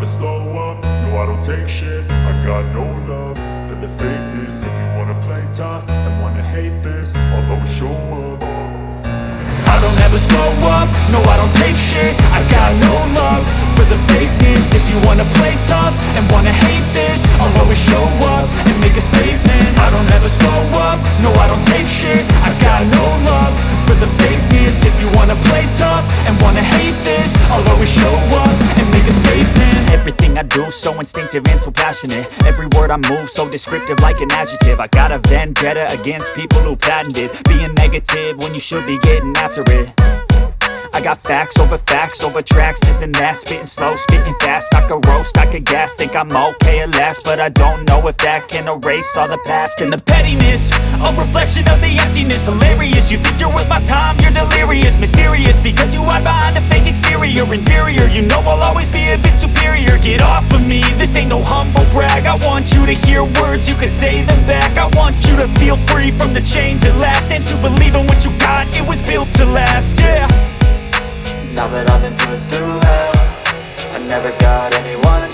slow up, no I don't take shit. I got no love for the fakeness. If you wanna play tough and wanna hate this, I'll always show up. I don't ever slow up, no I don't take shit. I got no love for the fakeness. If you wanna play tough and wanna hate this, I'll always show up and make a statement. I don't ever slow up, no I don't take shit. I got no love for the fakeness. If you wanna play tough and wanna hate this, I'll always show up and make a statement. Everything I do so instinctive and so passionate. Every word I move so descriptive like an adjective. I got a vendetta against people who patented being negative when you should be getting after it. I got facts over tracks, this and that. Spitting slow, spitting fast. I could roast, I could gas. Think I'm okay at last, but I don't know if that can erase all the past. And the pettiness, a reflection of the emptiness. Hilarious, you think you're worth my time, you're delirious. Mysterious, because you hide behind a fake exterior. Inferior, you know I'll always be a bit superior. Get off of me, this ain't no humble brag. I want you to hear words, you can say them back. I want you to feel free from the chains at last, and to believe in what you got, it was built to last, yeah. Now that I've been put through hell, I never got anyone's help.